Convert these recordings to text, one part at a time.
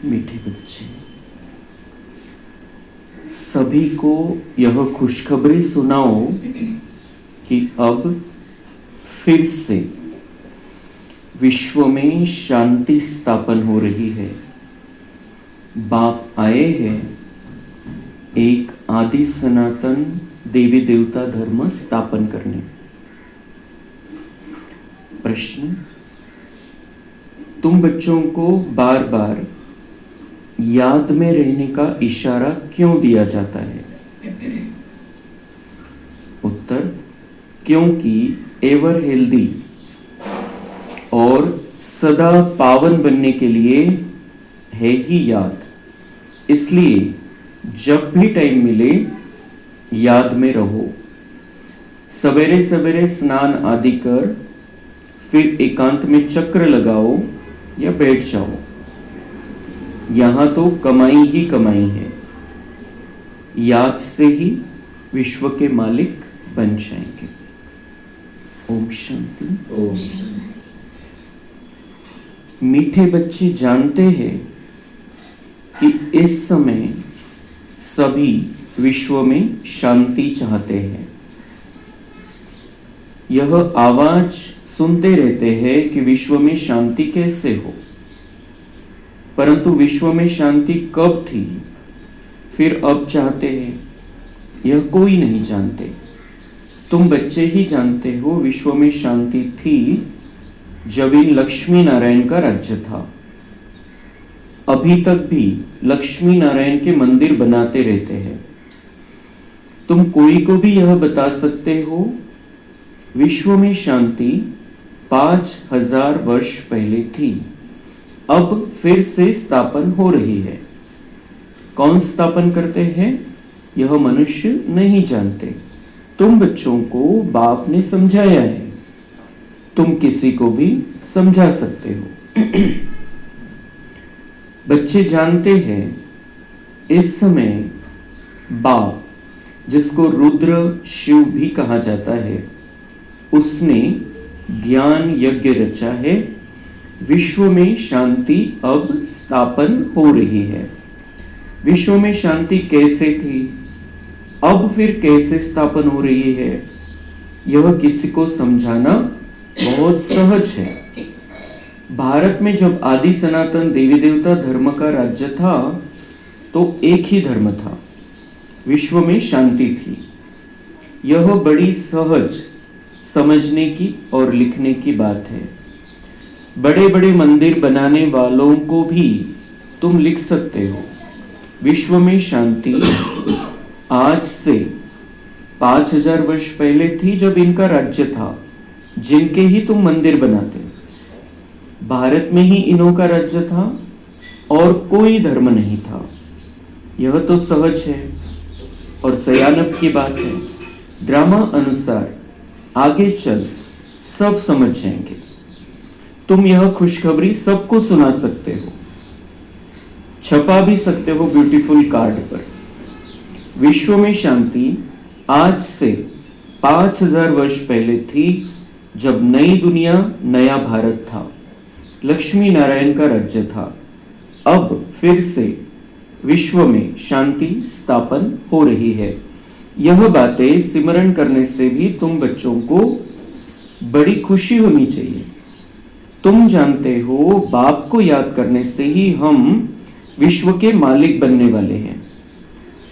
मीठे बच्चे, सभी को यह खुशखबरी सुनाओ कि अब फिर से विश्व में शांति स्थापन हो रही है। बाप आए हैं एक आदि सनातन देवी देवता धर्म स्थापन करने। प्रश्न, तुम बच्चों को बार बार याद में रहने का इशारा क्यों दिया जाता है? उत्तर, क्योंकि एवर हेल्दी और सदा पावन बनने के लिए है ही याद। इसलिए जब भी टाइम मिले याद में रहो। सवेरे सवेरे स्नान आदि कर फिर एकांत में चक्र लगाओ या बैठ जाओ। यहाँ तो कमाई ही कमाई है। याद से ही विश्व के मालिक बन जाएंगे। ओम शांति। ओम। मीठे बच्चे जानते हैं कि इस समय सभी विश्व में शांति चाहते हैं। यह आवाज सुनते रहते हैं कि विश्व में शांति कैसे हो, परंतु विश्व में शांति कब थी फिर अब चाहते हैं, यह कोई नहीं जानते। तुम बच्चे ही जानते हो विश्व में शांति थी जब इन लक्ष्मी नारायण का राज्य था। अभी तक भी लक्ष्मी नारायण के मंदिर बनाते रहते हैं। तुम कोई को भी यह बता सकते हो विश्व में शांति 5000 वर्ष पहले थी, अब फिर से स्थापन हो रही है। कौन स्थापन करते हैं यह मनुष्य नहीं जानते। तुम बच्चों को बाप ने समझाया है, तुम किसी को भी समझा सकते हो। बच्चे जानते हैं इस समय बाप, जिसको रुद्र शिव भी कहा जाता है, उसने ज्ञान यज्ञ रचा है। विश्व में शांति अब स्थापन हो रही है। विश्व में शांति कैसे थी, अब फिर कैसे स्थापन हो रही है, यह किसी को समझाना बहुत सहज है। भारत में जब आदि सनातन देवी देवता धर्म का राज्य था तो एक ही धर्म था, विश्व में शांति थी। यह बड़ी सहज समझने की और लिखने की बात है। बड़े बड़े मंदिर बनाने वालों को भी तुम लिख सकते हो विश्व में शांति आज से 5000 वर्ष पहले थी जब इनका राज्य था, जिनके ही तुम मंदिर बनाते। भारत में ही इन्हों का राज्य था और कोई धर्म नहीं था। यह तो सहज है और सयानप की बात है। ड्रामा अनुसार आगे चल सब समझ जाएंगे। तुम यह खुशखबरी सबको सुना सकते हो, छपा भी सकते हो ब्यूटीफुल कार्ड पर। विश्व में शांति आज से 5000 वर्ष पहले थी जब नई दुनिया नया भारत था, लक्ष्मी नारायण का राज्य था। अब फिर से विश्व में शांति स्थापन हो रही है। यह बातें सिमरन करने से भी तुम बच्चों को बड़ी खुशी होनी चाहिए। तुम जानते हो बाप को याद करने से ही हम विश्व के मालिक बनने वाले हैं।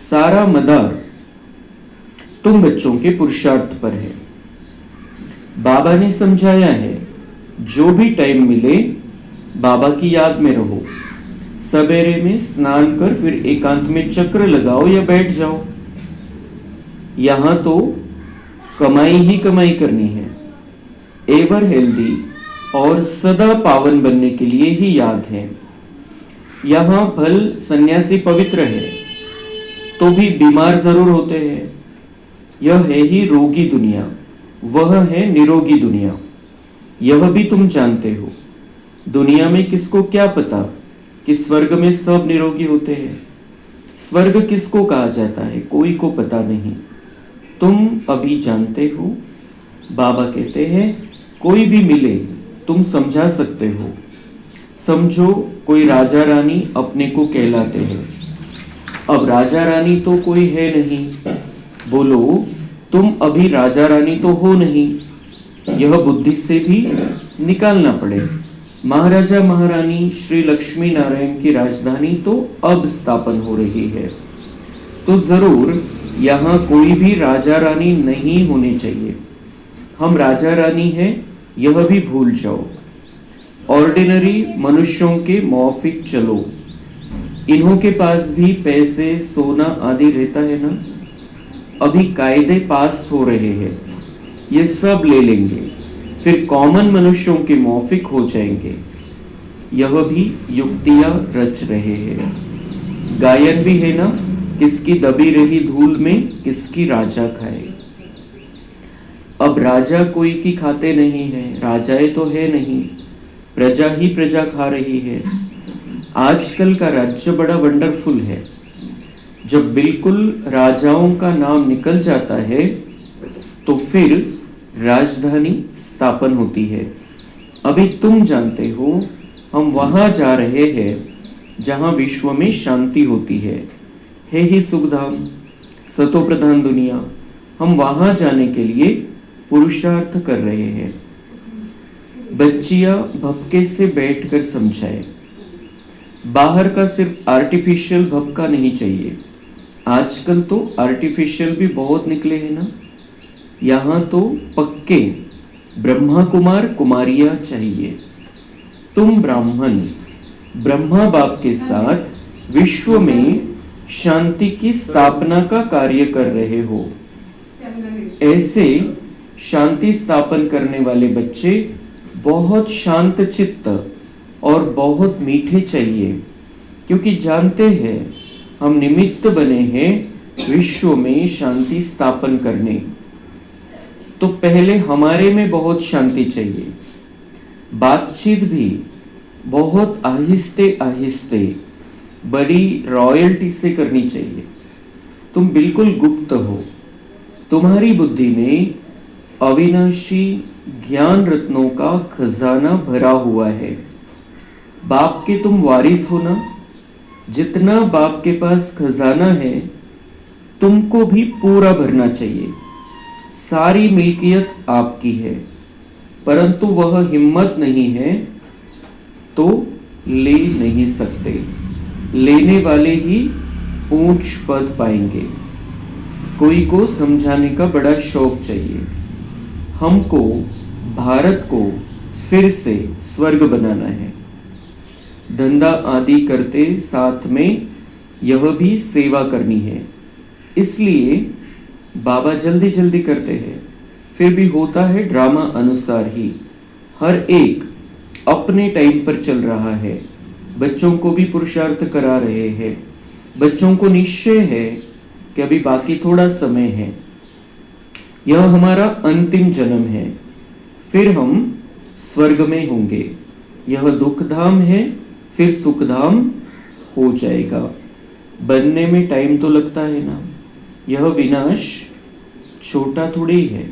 सारा मदार तुम बच्चों के पुरुषार्थ पर है। बाबा ने समझाया है, जो भी टाइम मिले बाबा की याद में रहो। सवेरे में स्नान कर फिर एकांत में चक्र लगाओ या बैठ जाओ। यहाँ तो कमाई ही कमाई करनी है। एवर हेल्दी और सदा पावन बनने के लिए ही याद है। यहाँ भल सन्यासी पवित्र है तो भी बीमार जरूर होते हैं। यह है ही रोगी दुनिया, वह है निरोगी दुनिया। यह भी तुम जानते हो। दुनिया में किसको क्या पता कि स्वर्ग में सब निरोगी होते हैं। स्वर्ग किसको कहा जाता है, कोई को पता नहीं। तुम अभी जानते हो। बाबा कहते हैं कोई भी मिले तुम समझा सकते हो। समझो कोई राजा रानी अपने को कहलाते हैं। अब राजा रानी तो कोई है नहीं, बोलो तुम अभी राजा रानी तो हो नहीं, यह बुद्धि से भी निकालना पड़े। महाराजा महारानी श्री लक्ष्मी नारायण की राजधानी तो अब स्थापन हो रही है, तो जरूर यहाँ कोई भी राजा रानी नहीं होने चाहिए। हम राजा रानी हैं यह भी भूल जाओ। ऑर्डिनरी मनुष्यों के मौफिक चलो। इन्हों के पास भी पैसे सोना आदि रहता है ना, अभी कायदे पास हो रहे हैं, ये सब ले लेंगे, फिर कॉमन मनुष्यों के मौफिक हो जाएंगे। यह भी युक्तियां रच रहे हैं। गायन भी है ना, किसकी दबी रही धूल में किसकी राजा खाए। अब राजा कोई की खाते नहीं है, राजाएं तो है नहीं, प्रजा ही प्रजा खा रही है। आजकल का राज्य बड़ा वंडरफुल है। जब बिल्कुल राजाओं का नाम निकल जाता है तो फिर राजधानी स्थापन होती है। अभी तुम जानते हो हम वहां जा रहे हैं जहां विश्व में शांति होती है ही सुखधाम, सतो प्रधान दुनिया। हम वहां जाने के लिए पुरुषार्थ कर रहे हैं। बच्चियां भपके से बैठकर समझाए, बाहर का सिर्फ आर्टिफिशियल भपका नहीं चाहिए। आजकल तो आर्टिफिशियल भी बहुत निकले हैं ना, यहाँ तो पक्के ब्रह्मा कुमार कुमारियां चाहिए। तुम ब्राह्मण ब्रह्मा बाप के साथ विश्व में शांति की स्थापना का कार्य कर रहे हो। ऐसे शांति स्थापन करने वाले बच्चे बहुत शांत चित्त और बहुत मीठे चाहिए, क्योंकि जानते हैं हम निमित्त बने हैं विश्व में शांति स्थापन करने। तो पहले हमारे में बहुत शांति चाहिए। बातचीत भी बहुत आहिस्ते आहिस्ते बड़ी रॉयल्टी से करनी चाहिए। तुम बिल्कुल गुप्त हो। तुम्हारी बुद्धि में अविनाशी ज्ञान रत्नों का खजाना भरा हुआ है। बाप के तुम वारिस हो ना, जितना बाप के पास खजाना है तुमको भी पूरा भरना चाहिए। सारी मिल्कियत आपकी है, परंतु वह हिम्मत नहीं है तो ले नहीं सकते। लेने वाले ही ऊंच पद पाएंगे। कोई को समझाने का बड़ा शौक चाहिए। हमको भारत को फिर से स्वर्ग बनाना है। धंधा आदि करते साथ में यह भी सेवा करनी है, इसलिए बाबा जल्दी जल्दी करते हैं। फिर भी होता है ड्रामा अनुसार ही। हर एक अपने टाइम पर चल रहा है। बच्चों को भी पुरुषार्थ करा रहे हैं। बच्चों को निश्चय है कि अभी बाकी थोड़ा समय है, यह हमारा अंतिम जन्म है, फिर हम स्वर्ग में होंगे। यह दुखधाम है, फिर सुखधाम हो जाएगा। बनने में टाइम तो लगता है ना। यह विनाश छोटा थोड़ी है।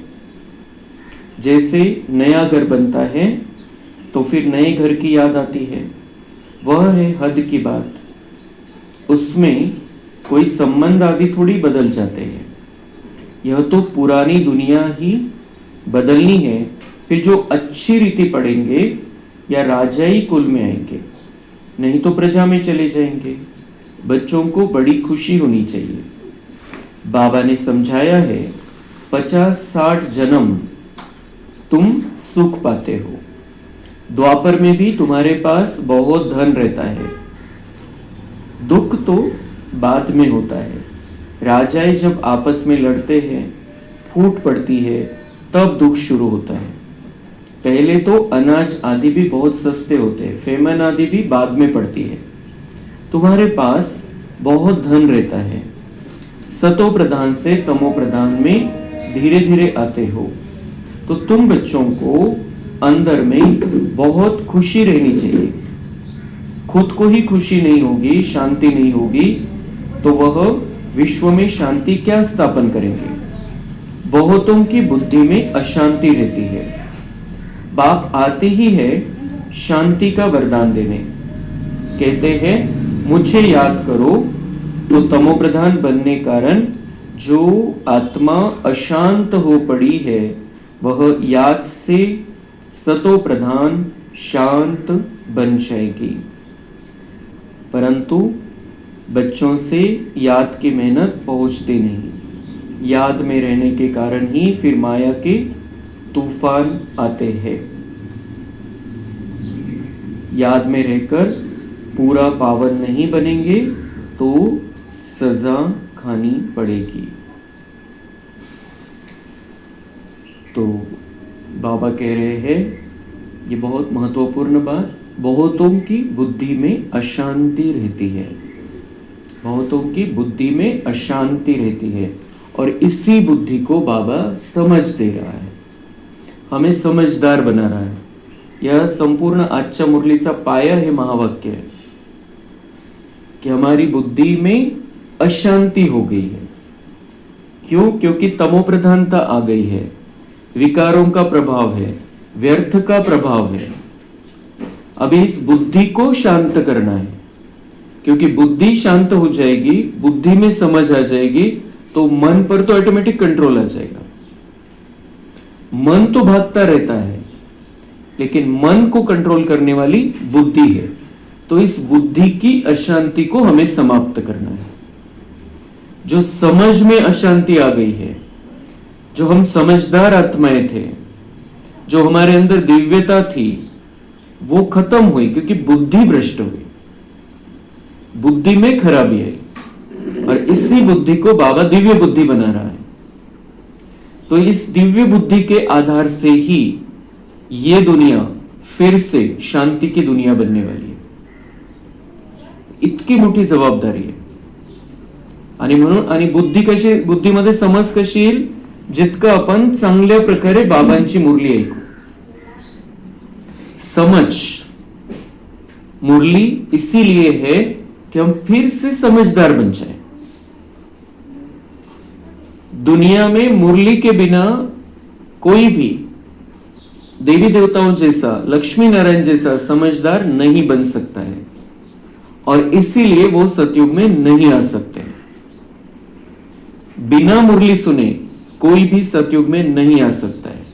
जैसे नया घर बनता है तो फिर नए घर की याद आती है, वह है हद की बात। उसमें कोई संबंध आदि थोड़ी बदल जाते हैं। यह तो पुरानी दुनिया ही बदलनी है। फिर जो अच्छी रीति पढ़ेंगे या राजाई कुल में आएंगे, नहीं तो प्रजा में चले जाएंगे। बच्चों को बड़ी खुशी होनी चाहिए। बाबा ने समझाया है 50-60 जन्म तुम सुख पाते हो। द्वापर में भी तुम्हारे पास बहुत धन रहता है। दुख तो बाद में होता है। राजाएं जब आपस में लड़ते हैं, फूट पड़ती है, तब दुख शुरू होता है। पहले तो अनाज आदि भी बहुत सस्ते होते हैं, फेमन आदि भी बाद में पड़ती है। तुम्हारे पास बहुत धन रहता है। सतो प्रधान से तमो प्रधान में धीरे धीरे आते हो, तो तुम बच्चों को अंदर में बहुत खुशी रहनी चाहिए। खुद को ही खुशी नहीं होगी, शांति नहीं होगी, तो वह विश्व में शांति क्या स्थापन करेंगे। बहुतों की बुद्धि में अशांति रहती है। बाप आते ही है शांति का वरदान देने। कहते हैं मुझे याद करो, तो तमोप्रधान बनने कारण जो आत्मा अशांत हो पड़ी है वह याद से सतो प्रधान शांत बन जाएगी। परंतु बच्चों से याद की मेहनत पहुंचती नहीं। याद में रहने के कारण ही फिर माया के तूफान आते हैं। याद में रहकर पूरा पावन नहीं बनेंगे तो सजा खानी पड़ेगी। तो बाबा कह रहे हैं ये बहुत महत्वपूर्ण बात, बहुतों की बुद्धि में अशांति रहती है, बहुतों की बुद्धि में अशांति रहती है, और इसी बुद्धि को बाबा समझ दे रहा है, हमें समझदार बना रहा है। यह संपूर्ण आजच्या मुरलीचा पाया है, महावाक्य है कि हमारी बुद्धि में अशांति हो गई है। क्यों? क्योंकि तमोप्रधानता आ गई है, विकारों का प्रभाव है, व्यर्थ का प्रभाव है। अभी इस बुद्धि को शांत करना है, क्योंकि बुद्धि शांत हो जाएगी, बुद्धि में समझ आ जाएगी, तो मन पर तो ऑटोमेटिक कंट्रोल आ जाएगा। मन तो भागता रहता है, लेकिन मन को कंट्रोल करने वाली बुद्धि है। तो इस बुद्धि की अशांति को हमें समाप्त करना है। जो समझ में अशांति आ गई है, जो हम समझदार आत्माएं थे, जो हमारे अंदर दिव्यता थी, वो खत्म हुई, क्योंकि बुद्धि भ्रष्ट हुई, बुद्धि में खराबी आई, और इसी बुद्धि को बाबा दिव्य बुद्धि बना रहा है। तो इस दिव्य बुद्धि के आधार से ही ये दुनिया फिर से शांति की दुनिया बनने वाली है। इतकी मोठी जबाबदारी आहे। आणि म्हणून आणि बुद्धी कशी, बुद्धीमध्ये समज कशी येईल, जितकं आपण चांगल्या प्रकारे बाबांची मुरली ऐकू। समझ मुरली इसीलिए है कि हम फिर से समझदार बन जाए। दुनिया में मुरली के बिना कोई भी देवी देवताओं जैसा, लक्ष्मी नारायण जैसा समझदार नहीं बन सकता है, और इसीलिए वो सतयुग में नहीं आ सकते। बिना मुरली सुने कोई भी सतयुग में नहीं आ सकता है।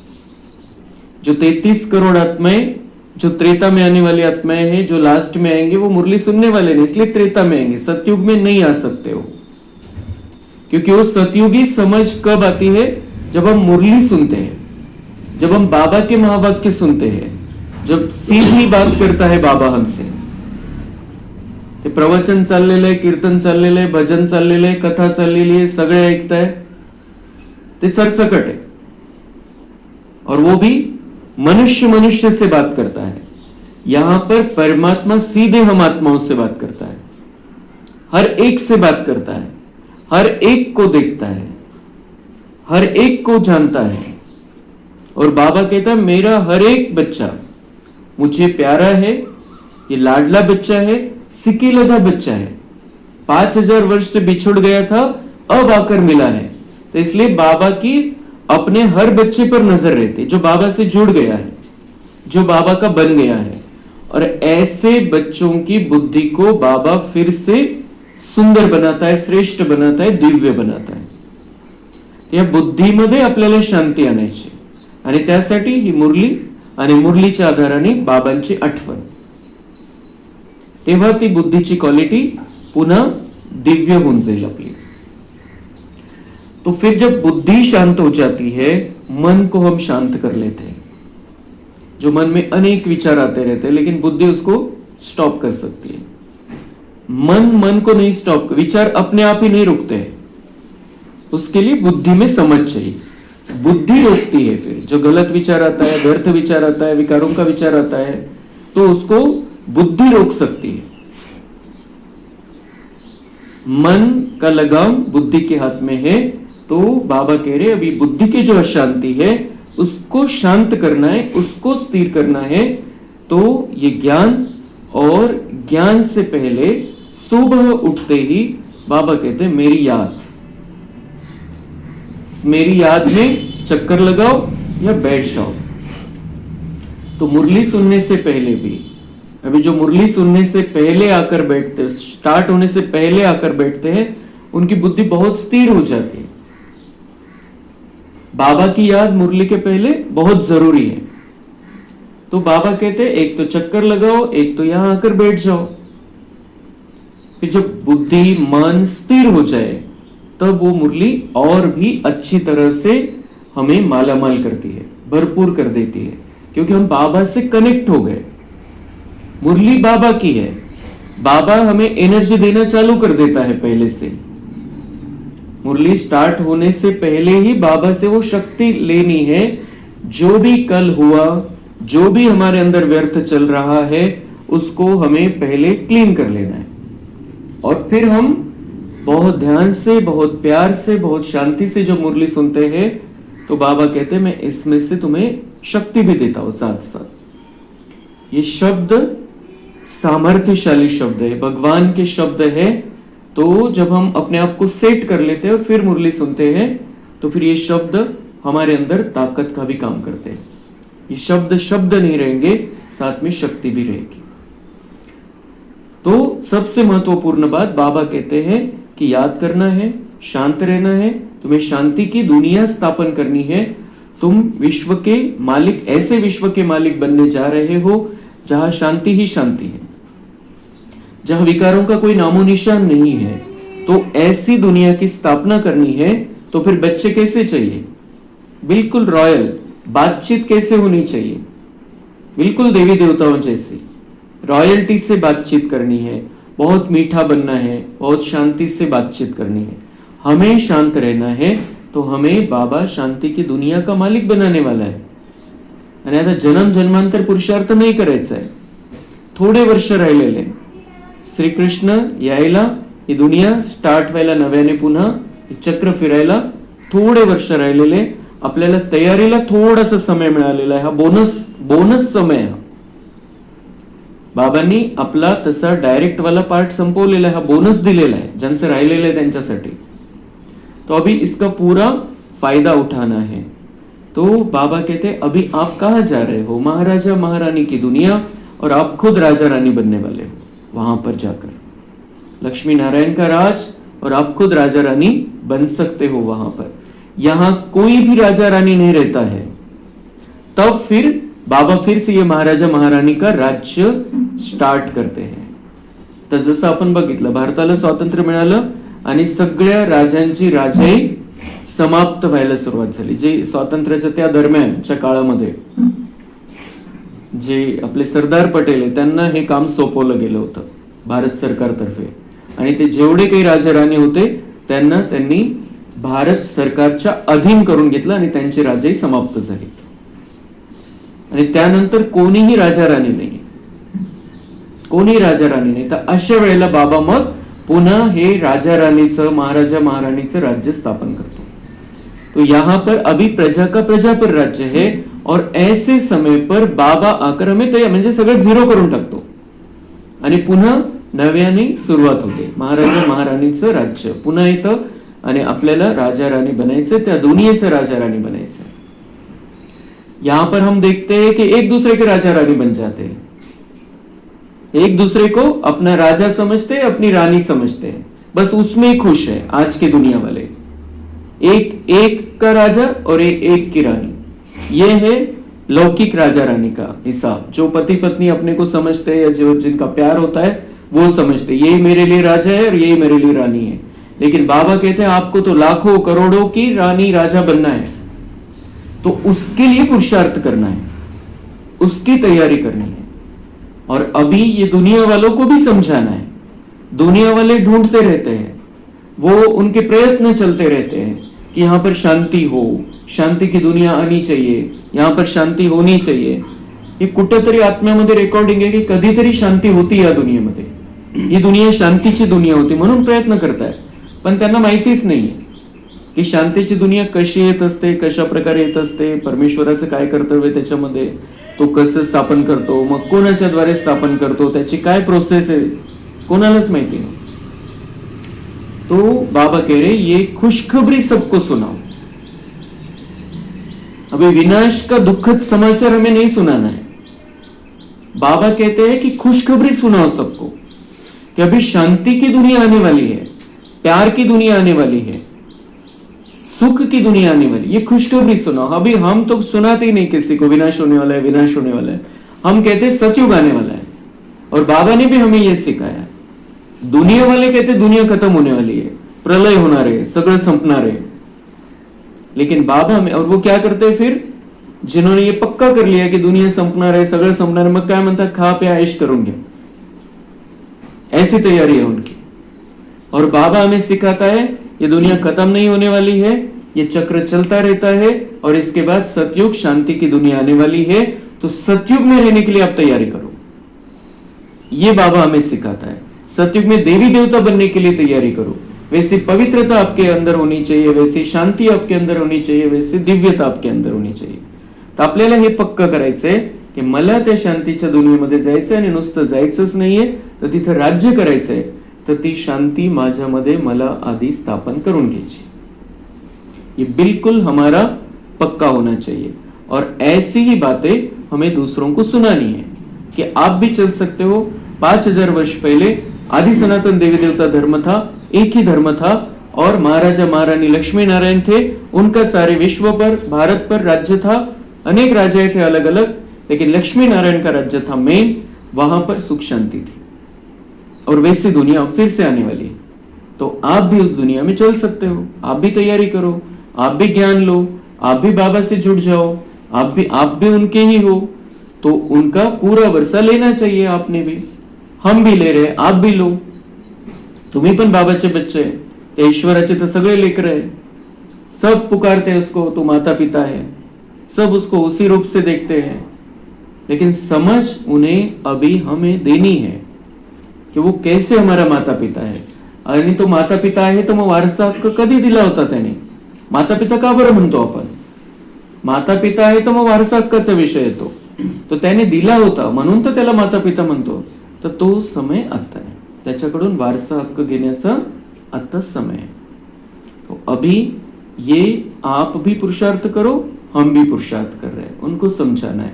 जो 33 करोड़ आत्माएं जो त्रेता में आने वाली आत्माएं हैं, जो लास्ट में आएंगे, वो मुरली सुनने वाले नहीं, इसलिए त्रेता में आएंगे, सतयुग में नहीं आ सकते हो। क्योंकि वो सतयुगी समझ कब आती है? जब हम मुरली सुनते हैं, जब हम बाबा के महावाक्य सुनते हैं, जब सीधी बात करता है बाबा हमसे। ते प्रवचन चाललेलं आहे, कीर्तन चाललेलं आहे, भजन चाललेलं आहे, कथा चाललेली आहे, सगळे ऐकताय, ते सरसकट है, और वो भी मनुष्य मनुष्य से बात करता है। यहां पर परमात्मा सीधे हम आत्माओं से बात करता है, हर एक से बात करता है, हर एक को देखता है, हर एक को जानता है। और बाबा कहता है मेरा हर एक बच्चा मुझे प्यारा है, ये लाडला बच्चा है, सिकीलधा बच्चा है, 5000 वर्ष से बिछुड़ गया था, अब आकर मिला है। तो इसलिए बाबा की अपने हर बच्चे पर नजर रहती है, जो बाबा से जुड़ गया है, जो बाबा का बन गया है। और ऐसे बच्चों की बुद्धि को बाबा फिर से सुंदर बनाता है, श्रेष्ठ बनाता है, दिव्य बनाता है। या बुद्धीमध्ये आपल्याला शांती आणायची, आणि त्यासाठी ही मुरली आणि मुरलीच्या आधाराने बाबांची आठवण, तेव्हा ती बुद्धीची क्वालिटी पुन्हा दिव्य होऊन जाईल आपली। तो फिर जब बुद्धि शांत हो जाती है, मन को हम शांत कर लेते हैं। जो मन में अनेक विचार आते रहते हैं, लेकिन बुद्धि उसको स्टॉप कर सकती है। मन को नहीं स्टॉप, विचार अपने आप ही नहीं रुकते हैं, उसके लिए बुद्धि में समझ चाहिए। बुद्धि रोकती है। फिर जो गलत विचार आता है, व्यर्थ विचार आता है, विकारों का विचार आता है, तो उसको बुद्धि रोक सकती है। मन का लगाम बुद्धि के हाथ में है। तो बाबा कह रहे अभी बुद्धि की जो अशांति है उसको शांत करना है, उसको स्थिर करना है। तो ये ज्ञान, और ज्ञान से पहले सुबह उठते ही बाबा कहते हैं मेरी याद में चक्कर लगाओ या बैठ जाओ। तो मुरली सुनने से पहले भी, अभी जो मुरली सुनने से पहले आकर बैठते, स्टार्ट होने से पहले आकर बैठते हैं, उनकी बुद्धि बहुत स्थिर हो जाती है। बाबा की याद मुरली के पहले बहुत जरूरी है। तो बाबा कहते हैं एक तो चक्कर लगाओ, एक तो यहां आकर बैठ जाओ। फिर जब बुद्धि मन स्थिर हो जाए तब वो मुरली और भी अच्छी तरह से हमें मालामाल करती है, भरपूर कर देती है, क्योंकि हम बाबा से कनेक्ट हो गए। मुरली बाबा की है, बाबा हमें एनर्जी देना चालू कर देता है पहले से। मुरली स्टार्ट होने से पहले ही बाबा से वो शक्ति लेनी है। जो भी कल हुआ, जो भी हमारे अंदर व्यर्थ चल रहा है, उसको हमें पहले क्लीन कर लेना है। और फिर हम बहुत ध्यान से, बहुत प्यार से, बहुत शांति से जब मुरली सुनते हैं तो बाबा कहते हैं मैं इसमें से तुम्हें शक्ति भी देता हूं साथ साथ। ये शब्द सामर्थ्यशाली शब्द है, भगवान के शब्द है। तो जब हम अपने आप को सेट कर लेते हैं और फिर मुरली सुनते हैं तो फिर ये शब्द हमारे अंदर ताकत का भी काम करते हैं। ये शब्द शब्द नहीं रहेंगे, साथ में शक्ति भी रहेगी। तो सबसे महत्वपूर्ण बात बाबा कहते हैं कि याद करना है, शांत रहना है, तुम्हें शांति की दुनिया स्थापन करनी है। तुम विश्व के मालिक, ऐसे विश्व के मालिक बनने जा रहे हो जहां शांति ही शांति है, जहां विकारों का कोई नामो निशान नहीं है। तो ऐसी दुनिया की स्थापना करनी है। तो फिर बच्चे कैसे चाहिए? बिल्कुल रॉयल। बातचीत कैसे होनी चाहिए? बिल्कुल देवी देवताओं जैसी रॉयल्टी से बातचीत करनी है। बहुत मीठा बनना है, बहुत शांति से बातचीत करनी है। हमें शांत रहना है तो हमें बाबा शांति की दुनिया का मालिक बनाने वाला है। आणि आता जन्म जन्मांतर पुरुषार्थ नाही करायचा आहे, थोडे वर्ष राहिलेले। श्रीकृष्ण यायला, ही दुनिया स्टार्ट व्हायला नव्याने, पुन्हा चक्र फिरायला थोडे वर्ष राहिलेले। आपल्याला तयारीला थोडासा समय मिळालेला आहे, हा बोनस समय हा। बाबांनी आपला तसा डायरेक्ट वाला पार्ट संपवलेला है, हा बोनस दिलेला है ज्यांचं राहिलेलं आहे त्यांच्यासाठी। तो अभी इसका पूरा फायदा उठाना है। तो बाबा कहते हैं अभी आप कहां जा रहे हो? महाराजा महारानी की दुनिया, और आप खुद राजा रानी बनने वाले हो वहां पर जाकर। लक्ष्मी नारायण का राज, और आप खुद राजा रानी बन सकते हो वहां पर। यहां कोई भी राजा रानी नहीं रहता है। तब फिर बाबा फिर से ये महाराजा महारानी का राज्य स्टार्ट करते हैं। तर जसं आपण बघितलं, भारताला स्वातंत्र्य मिळालं आणि सगळ्या राजांची राजाई समाप्त व्हायला सुरुवात झाली। जे स्वातंत्र्याच्या त्या दरम्यानच्या काळामध्ये जे आपले सरदार पटेल आहे, त्यांना हे काम सोपवलं गेलं होतं भारत सरकारतर्फे। आणि ते जेवढे काही राजा राणी होते त्यांनी भारत सरकारच्या अधीन करून घेतलं आणि त्यांची राजाई समाप्त झाली। आणि त्यानंतर कोणीही राजा राणी नाही, कोणी राजा राणी नाही। तर अशा वेळेला बाबा मग पुन्हा हे राजा रानीचं, महाराजा महारानीचं राज्य स्थापन करतो। तो यहाँ पर अभी प्रजा का प्रजा पर राज्य है, और ऐसे समय पर बाबा आकर हमें तयार, म्हणजे सगळं झिरो करून टाकतो आणि पुन्हा नव्याने सुरुवात होते। महाराजा महारानीचं राज्य पुन्हा येतं आणि आपल्याला राजा रानी बनायचं, त्या दुनियेचं राजा रानी बनायचं। यहां पर हम देखते हैं कि एक दूसरे के राजा रानी बन जाते हैं, एक दूसरे को अपना राजा समझते हैं, अपनी रानी समझते हैं, बस उसमें ही खुश है आज की दुनिया वाले। एक का राजा और एक की रानी, ये है लौकिक राजा रानी का हिसाब। जो पति पत्नी अपने को समझते हैं या जो जिनका प्यार होता है वो समझते हैं ये मेरे लिए राजा है और ये मेरे लिए रानी है। लेकिन बाबा कहते हैं आपको तो लाखों करोड़ों की रानी राजा बनना है, तो उसके लिए पुरुषार्थ करना है, उसकी तैयारी करनी है। और अभी ये दुनिया वालों को भी समझाना है। दुनिया वाले ढूंढते रहते हैं, वो उनके प्रयत्न चलते रहते हैं कि यहाँ पर शांति हो, शांति की दुनिया आनी चाहिए, यहाँ पर शांति होनी चाहिए। ये कुठेतरी आत्म्यामध्ये रेकॉर्डिंग आहे की कधीतरी शांती होती या दुनियेमध्ये, ही दुनिया शांतीची दुनिया होती म्हणून प्रयत्न करताय। पण त्यांना माहितीच नाहीये की शांतीची दुनिया कशी येत असते, कशा प्रकारे येत असते, परमेश्वराचं काय कर्तव्य त्याच्यामध्ये, तो कसं स्थापन करतो, मग कोणाच्या द्वारे स्थापन करतो, त्याची काय प्रोसेस आहे, कोणालाच माहिती नाही। तो बाबा कह रहे ये खुशखबरी सबको सुनाओ। अभी विनाश का दुखद समाचार हमें नहीं सुनाना है, बाबा कहते हैं कि खुशखबरी सुनाओ सबको कि अभी शांति की दुनिया आने वाली है, प्यार की दुनिया आने वाली है, सुख की दुनिया आने वाली। ये खुशखबरी सुनाओ। अभी हम तो सुनाते ही नहीं किसी को विनाश होने वाला है, विनाश होने वाला है। हम कहते हैं सतयुग आने वाला है, और बाबा ने भी हमें यह सिखाया। दुनिया वाले कहते दुनिया खत्म होने वाली है, प्रलय होणार है, सगळं संपणार है। लेकिन बाबा में, और वो क्या करते हैं फिर, जिन्होंने ये पक्का कर लिया कि दुनिया संपणार है, सगळं संपणार है, मग काय म्हणतात, खा प्या ऐश करून घ्या, ऐसी तैयारी है उनकी। और बाबा हमें सिखाता है ये दुनिया खत्म नहीं होने वाली है, ये चक्र चलता रहता है, और इसके बाद सतयुग शांति की दुनिया आने वाली है। तो सतयुग में रहने के लिए आप तैयारी करो, ये बाबा हमें सिखाता है। सतयुग में देवी देवता बनने के लिए तैयारी करो, वैसी पवित्रता आपके अंदर होनी चाहिए, वैसी शांती आपके अंदर होनी चाहिए, वैसी दिव्यता आपके अंदर होनी चाहिए। तर आपल्याला हे पक्का करायचंय की मला त्या शांतीच्या दुनियेमध्ये जायचंय, आणि नुसतं जायचंच नाहीये तर तिथं राज्य करायचंय, तर ती शांती माझ्यामध्ये मला आधी स्थापन करून घ्यायची। ये बिल्कुल हमारा पक्का होना चाहिए, और ऐसी ही बातें हमें दूसरों को सुनानी है कि आप भी चल सकते हो। 5000 वर्ष पहले आदि सनातन देवी देवता धर्म था, एक ही धर्म था, और महाराजा महारानी लक्ष्मी नारायण थे, उनका सारे विश्व पर, भारत पर राज्य था। अनेक राजाएं थे अलग अलग, लेकिन लक्ष्मी नारायण का राज्य था मेन, वहां पर सुख शांति थी। और वैसी दुनिया फिर से आने वाली है, तो आप भी उस दुनिया में चल सकते हो। आप भी तैयारी करो, आप भी ज्ञान लो, आप भी बाबा से जुड़ जाओ, आप भी उनके ही हो, तो उनका पूरा वर्षा लेना चाहिए। आपने भी, हम भी ले रहे, आप भी लो। तुम्ही पण बाबाचे बच्चे, ते ईश्वराचे तर सगळे लेकर है, सब पुकारते हैं उसको, तो माता पिता है, सब उसको उसी रूप से देखते हैं। लेकिन समझ उन्हें अभी हमें देनी है कि वो कैसे हमारा माता पिता है। आणि तो माता पिता आहे तर मग वारसा हक्क कधी दिला होता त्याने? माता पिता का बरं म्हणतो आपण? माता पिता आहे तर मग वारसा हक्काचा विषय येतो, तो त्याने दिला होता म्हणून तर त्याला माता पिता म्हणतो। तर तो समय आता है, त्याच्याकडून वारसा हक्क घेण्याचा आता समय है। तो अभी ये आप भी पुरुषार्थ करो, हम भी पुरुषार्थ कर रहे हैं, उनको समझाना है।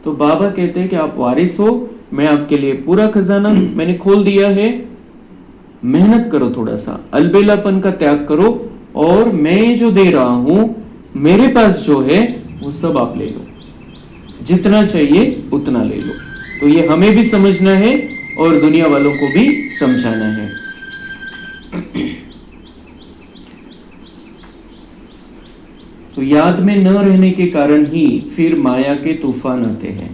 तो बाबा कहते हैं कि आप वारिस हो, मैं आपके लिए पूरा खजाना मैंने खोल दिया है, मेहनत करो, थोड़ा सा अलबेलापन का त्याग करो, और मैं जो दे रहा हूं, मेरे पास जो है वो सब आप ले लो, जितना चाहिए उतना ले लो। तो ये हमें भी समझना है और दुनिया वालों को भी समझाना है। तो याद में न रहने के कारण ही फिर माया के तूफान आते हैं।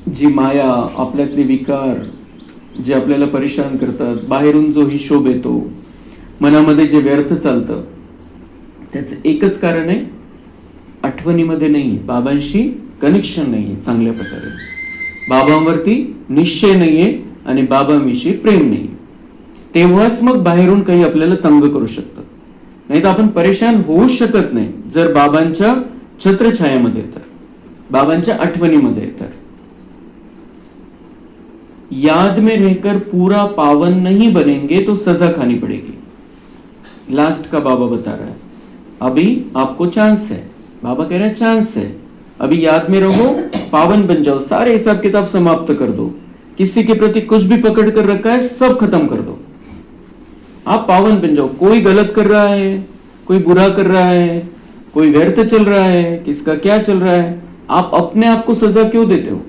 जी माया, आपल्यातले विकार जे आपल्याला परेशान करतात, बाहेरून जो हिशोब येतो, मनामध्ये जे व्यर्थ चालतं, त्याचं एकच कारण आहे, आठवणीमध्ये नाही, बाबांशी कनेक्शन नाहीये चांगल्या प्रकारे, बाबांवरती निश्चय नाहीये आणि बाबांविषयी प्रेम नाही। तेव्हाच मग बाहेरून काही आपल्याला तंग करू शकतात, नाही तर आपण परेशान होऊ शकत नाही जर बाबांच्या छत्रछायामध्ये, तर बाबांच्या आठवणीमध्ये। तर याद में रहकर पूरा पावन नहीं बनेंगे तो सजा खानी पड़ेगी। लास्ट का बाबा बता रहा है, अभी आपको चांस है, बाबा कह रहे हैं चांस है, अभी याद में रहो, पावन बन जाओ, सारे हिसाब किताब समाप्त कर दो, किसी के प्रति कुछ भी पकड़ कर रखा है सब खत्म कर दो, आप पावन बन जाओ। कोई गलत कर रहा है, कोई बुरा कर रहा है, कोई व्यर्थ चल रहा है, किसका क्या चल रहा है, आप अपने आप को सजा क्यों देते हो?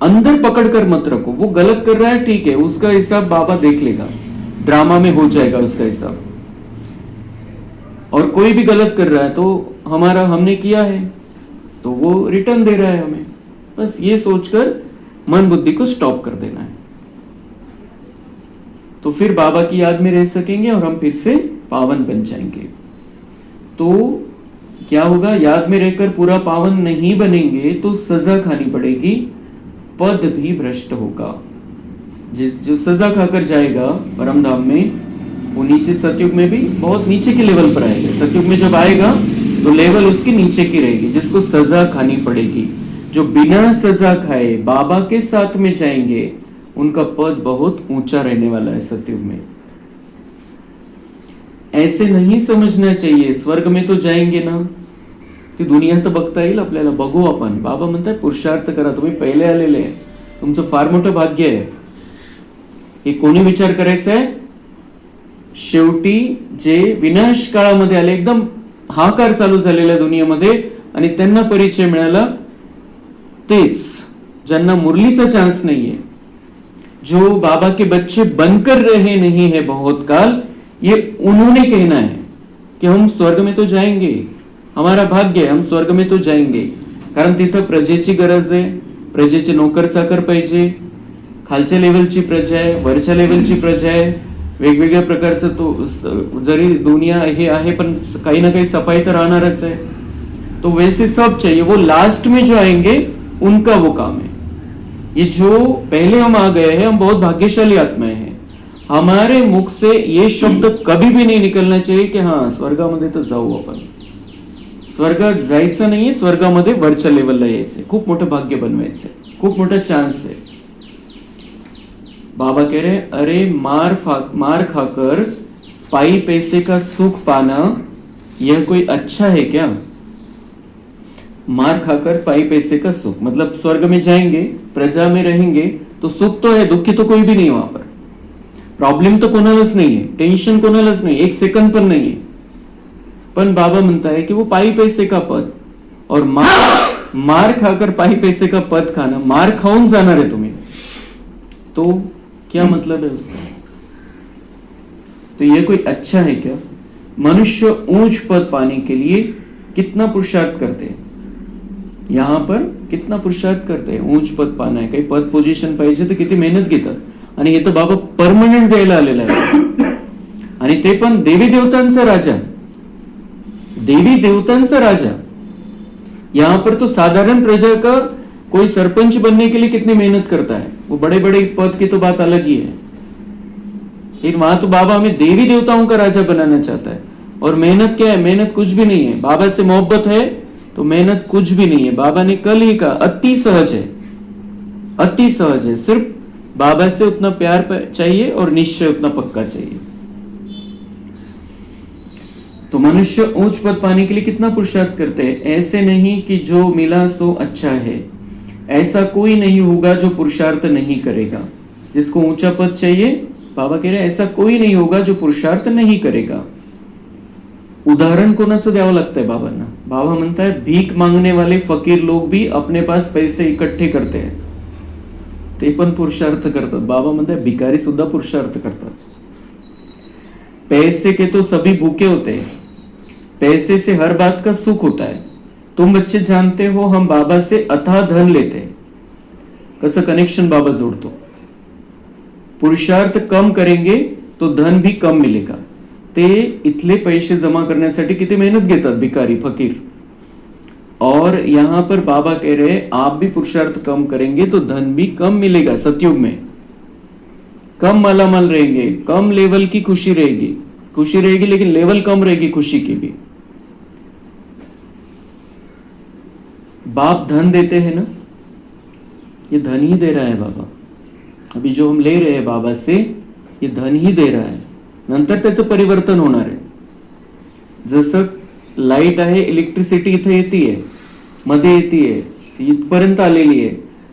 अंदर पकड़ कर मत रखो। वो गलत कर रहा है, ठीक है, उसका हिसाब बाबा देख लेगा, ड्रामा में हो जाएगा उसका हिसाब। और कोई भी गलत कर रहा है तो हमने किया है तो वो रिटर्न दे रहा है हमें, बस ये सोचकर मन बुद्धि को स्टॉप कर देना है। तो फिर बाबा की याद में रह सकेंगे और हम फिर से पावन बन जाएंगे। तो क्या होगा? याद में रहकर पूरा पावन नहीं बनेंगे तो सजा खानी पड़ेगी, पद भी भ्रष्ट होगा। जो सजा खाकर जाएगा परम धाम में, वो नीचे सतयुग में भी बहुत नीचे के लेवल पर आएगा। सतयुग में जब आएगा तो लेवल उसकी नीचे की रहेगी, जिसको सजा खानी पड़ेगी। जो बिना सजा खाए बाबा के साथ में जाएंगे, उनका पद बहुत ऊंचा रहने वाला है सतयुग में। ऐसे नहीं समझना चाहिए स्वर्ग में तो जाएंगे ना, ती दुनिया तर बघता येईल आपल्याला, बघू आपण. बाबा म्हणतात पुरुषार्थ करा, तुम्ही पहिले आलेले आहे, तुमचं फार मोठं भाग्य आहे. हे कोणी विचार करायचा आहे? शेवटी जे विनाश काळामध्ये आले, एकदम हाकार चालू झालेल्या दुनियेमध्ये, आणि त्यांना परिचय मिळाला, तेच ज्यांना मुरलीचा चान्स नाहीये, जो बाबा के बच्चे बनकर रहे नहीं है बहुत काल, ये उन्होंने कहना है कि हम स्वर्ग में तो जाएंगे, हमारा भाग्य है, हम स्वर्ग में तो जाएंगे. कारण तिथं प्रजेची गरज आहे, प्रजेचे नोकर चाकर पाहिजे, खालच्या लेवलची प्रजा आहे, वरच्या लेवलची प्रजा आहे, वेगवेगळ्या प्रकारचं तो जरी दुनिया हे आहे पण काही ना काही सफाई तर राहणारच आहे. तो वैसे सब चाहिए. वो लास्ट में जो आएंगे उनका वो काम है. ये जो पहले हम आ गए हैं, हम बहुत भाग्यशाली आत्माएं हैं. हमारे मुख से ये शब्द कभी भी नहीं निकलना चाहिए की हा स्वर्गामध्ये तर जाऊ आपण. स्वर्गात जायचं नाहीये, स्वर्गामध्ये वरच्या लेवलला यायचंय, खूप मोठं भाग्य बनवायचंय, खूप मोठा चान्स आहे. बाबा कह रहे अरे मार खाकर पाई पैसे का सुख पाना यह कोई अच्छा है क्या? मार खाकर पाई पैसे का सुख मतलब स्वर्ग में जाएंगे, प्रजा में रहेंगे तो सुख तो है, दुखी तो कोई भी नहीं वहां पर. प्रॉब्लेम तो कोणालाच नाही है, टेन्शन कोणालाच नाही, एक सेकंड पण नाही है. पण बाबा म्हणता है कि वो पाई पैसे का पद, और मार खाकर पाई पैसे का पद खाना, मार खाऊन जाणार है तुम्ही, तो क्या मतलब है उसका? तो ये कोई अच्छा है क्या? मनुष्य ऊंच पद पाने के लिए कितना पुरुषार्थ करते हैं, यहां पर कितना पुरुषार्थ करते हैं. ऊंच पद पाना है, काही पद पोझिशन पाहिजे तर किती मेहनत घेतात. आणि हे तर बाबा परमनंट द्यायला आलेला आहे, आणि ते पण देवी देवतांचा राजा, देवी देवतांचा राजा. यहां पर तो साधारण प्रजा का कोई सरपंच बनने के लिए कितनी मेहनत करता है, वो बड़े बड़े पद की तो बात अलग ही है. लेकिन वहां तो बाबा हमें देवी देवताओं का राजा बनाना चाहता है. और मेहनत क्या है? मेहनत कुछ भी नहीं है. बाबा से मोहब्बत है तो मेहनत कुछ भी नहीं है. बाबा ने कल ही कहा अति सहज है, अति सहज है. सिर्फ बाबा से उतना प्यार चाहिए और निश्चय उतना पक्का चाहिए. तो मनुष्य ऊंच पद पाने के लिए कितना पुरुषार्थ करते हैं. ऐसे नहीं कि जो मिला सो अच्छा है, ऐसा कोई नहीं होगा जो पुरुषार्थ नहीं करेगा. जिसको ऊंचा पद चाहिए, बाबा कह रहे हैं ऐसा कोई नहीं होगा जो पुरुषार्थ नहीं करेगा. उदाहरण कोणाचं द्यावं लागतंय बाबांना. बाबा म्हणताय भीक मांगने वाले फकीर लोग भी अपने पास पैसे इकट्ठे करते हैं, ते पण पुरुषार्थ करतात. बाबा म्हणताय भिकारी सुद्धा पुरुषार्थ करतात. पैसे के तो सभी भूखे होते हैं, पैसे से हर बात का सुख होता है. तुम बच्चे जानते हो हम बाबा से अथाह धन लेते हैं. कसं कनेक्शन बाबा जोडतो. पुरुषार्थ कम करेंगे तो धन भी कम मिलेगा. ते इथले पैसे जमा करण्यासाठी किती मेहनत घेतात भिकारी फकीर. और यहां पर बाबा कह रहे आप भी पुरुषार्थ कम करेंगे तो धन भी कम मिलेगा. सतयुग में कम मालामाल रहेंगे, कम लेवल की खुशी रहेगी, खुशी रहेगी लेकिन लेवल कम रहेगी खुशी की भी. बाप धन देते हैं ना, ये धन ही दे रहा है बाबा. अभी जो हम ले रहे हैं बाबा से, ये धन ही दे रहा है. नंतर त्याचं परिवर्तन होणार आहे. जसं लाईट आहे, इलेक्ट्रिसिटी इथे येतेय, मध्ये येतेय, इथपर्यंत आलेली आहे,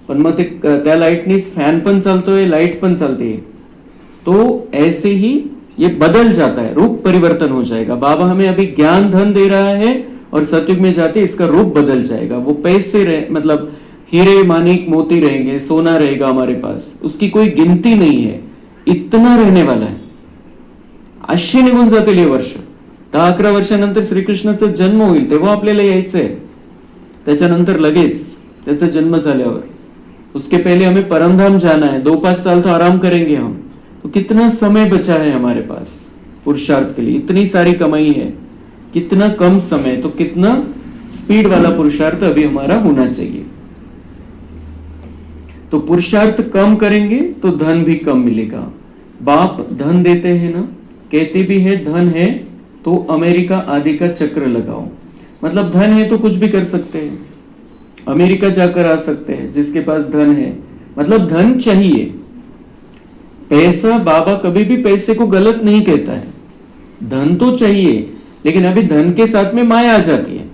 पण मग ते त्या लाईटनी फॅन पण चालतोय, लाईट पण चालते. तो ऐसे ही ये बदल जाता है, रूप परिवर्तन हो जाएगा. बाबा हमें अभी ज्ञान धन दे रहा है और सतयुग में जाते इसका रूप बदल जाएगा. वो पैसे रहे मतलब हीरे मानिक मोती रहेंगे, सोना रहेगा हमारे पास, उसकी कोई गिनती नहीं है. इतना रहने वाला है. अशी निघून जातील हे वर्ष. 10-11 वर्षानंतर श्रीकृष्णाचा जन्म होईल, तेव्हा आपल्याला यायचंय. त्याच्यानंतर लगेच त्याचा जन्म झाल्यावर, उसके पहले हमें परमधाम जाना है. 2-5 साल तो आराम करेंगे हम. तो कितना समय बचा है हमारे पास पुरुषार्थ के लिए. इतनी सारी कमाई है, कितना कम समय, तो कितना स्पीड वाला पुरुषार्थ अभी हमारा होना चाहिए. तो पुरुषार्थ कम करेंगे तो धन भी कम मिलेगा. बाप धन देते हैं ना, कहते भी है धन है तो अमेरिका आदि का चक्र लगाओ. मतलब धन है तो कुछ भी कर सकते हैं, अमेरिका जाकर आ सकते हैं जिसके पास धन है. मतलब धन चाहिए, पैसा. बाबा कभी भी पैसे को गलत नहीं कहता है. धन तो चाहिए, लेकिन अभी धन के साथ में माया आ जाती है.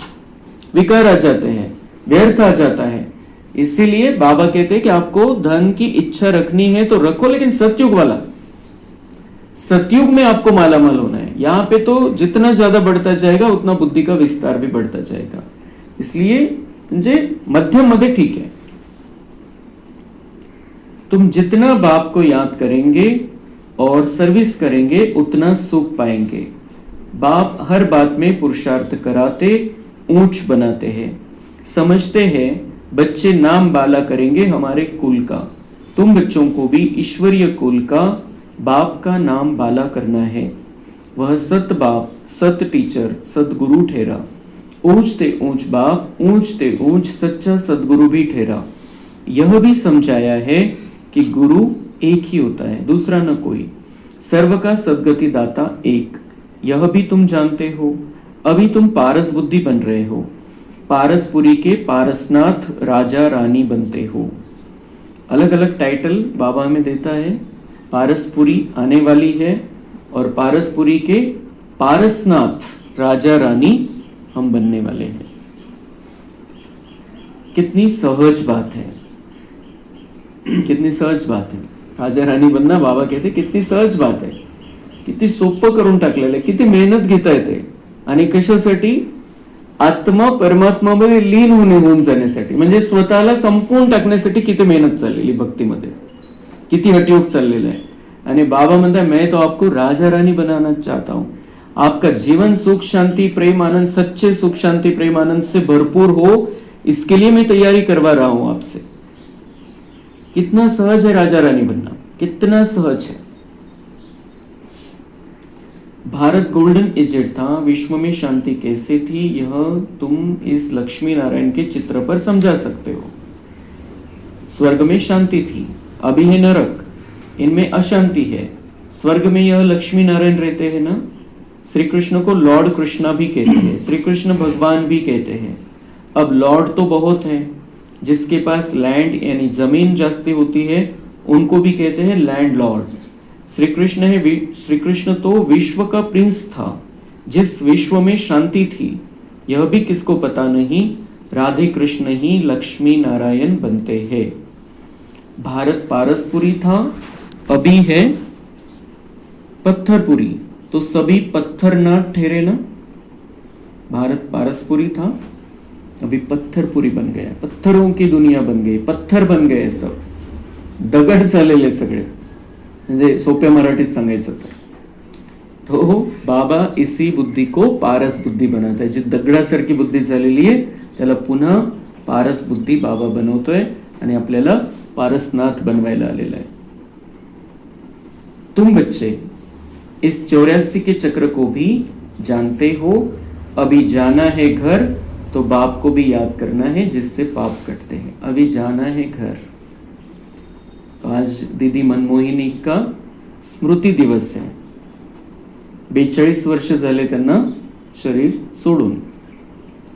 विकार आ जाते हैं, व्यर्थ आ जाता है। इसीलिए बाबा कहते हैं कि आपको धन की इच्छा रखनी है तो रखो, लेकिन सतयुग वाला, सतयुग में आपको मालामाल होना है। यहां पे तो जितना ज्यादा बढ़ता जाएगा उतना बुद्धि का विस्तार भी बढ़ता जाएगा। इसलिए मध्यम मध्ये ठीक है। तुम जितना बाप को याद करेंगे और सर्विस करेंगे उतना सुख पाएंगे। बाप हर बात में पुरुषार्थ कराते, ऊंच बनाते हैं। समझते हैं बच्चे नाम बाला करेंगे हमारे कुल का। तुम बच्चों को भी ईश्वरीय कुल का, बाप का नाम बाला करना है। वह सत बाप, सत टीचर, सदगुरु ठहरा। ऊंचते ऊंच बाप, ऊंचते ऊंच सच्चा सदगुरु भी ठहरा। यह भी समझाया है कि गुरु एक ही होता है, दूसरा न कोई। सर्व का सदगति दाता एक, यह भी तुम जानते हो। अभी तुम पारस बुद्धि बन रहे हो। पारसपुरी के पारसनाथ राजा रानी बनते हो। अलग अलग टाइटल बाबा में देता है। पारसपुरी आने वाली है और पारसपुरी के पारसनाथ राजा रानी हम बनने वाले हैं। कितनी सहज बात है, कितनी सहज बात है। राजा राणी बनना बाबा कहते किती सहज बात आहे, किती सोपं करून टाकलेलं आहे, किती मेहनत घेता येते आणि कशासाठी? आत्मा परमात्मामध्ये लीन होऊन जाण्यासाठी, म्हणजे स्वतःला संपवून टाकण्यासाठी किती मेहनत चाललेली भक्तीमध्ये, किती हटयोग चाललेला आहे। आणि बाबा म्हणता मैं तो आपको राजा रानी बनाना चाहता हूं। आपका जीवन सुख शांति प्रेम आनंद, सच्चे सुख शांति प्रेम आनंद से भरपूर हो, इसके लिए मैं तैयारी करवा रहा हूं आपसे। कितना सहज है राजा रानी बनना, कितना सहज है। भारत गोल्डन एजेड था, विश्व में शांति कैसे थी यह तुम इस लक्ष्मी नारायण के चित्र पर समझा सकते हो। स्वर्ग में शांति थी, अभी है नरक, इनमें अशांति है। स्वर्ग में यह लक्ष्मी नारायण रहते हैं ना। श्री कृष्ण को लॉर्ड कृष्णा भी कहते हैं, श्री कृष्ण भगवान भी कहते हैं। अब लॉर्ड तो बहुत हैं, जिसके पास लैंड यानी जमीन जास्ती होती है उनको भी कहते हैं लैंड लॉर्ड। श्री कृष्ण तो विश्व का प्रिंस था, जिस विश्व में शांति थी यह भी किसको पता नहीं। राधे कृष्ण ही लक्ष्मी नारायण बनते हैं। भारत पारसपुरी था, अभी है पत्थरपुरी, तो सभी पत्थर न ठहरे ना। भारत पारसपुरी था, अभी पत्थरपुरी बन गया, पत्थरों की दुनिया बन गई, पत्थर बन गए सब, दगड झालेले सगळे, म्हणजे सोप्या मराठीत सांगायचं तो बाबा इसी बुद्धी को पारस बुद्धी बनवत आहे। जी दगडासारखी बुद्धी झालेली आहे त्याला पुन्हा पारस बुद्धी बाबा बनवतोय आणि आपल्याला पारसनाथ बनवायला आलेला आहे। तुम बच्चे इस 84 के चक्र को भी जानते हो। अभी जाना है घर तो बाप को भी याद करना है, जिससे पाप कटते हैं। अभी जाना है घर। आज दीदी मनमोहिनी का स्मृति दिवस है। 42 वर्ष झाले त्यांना शरीर सोडून,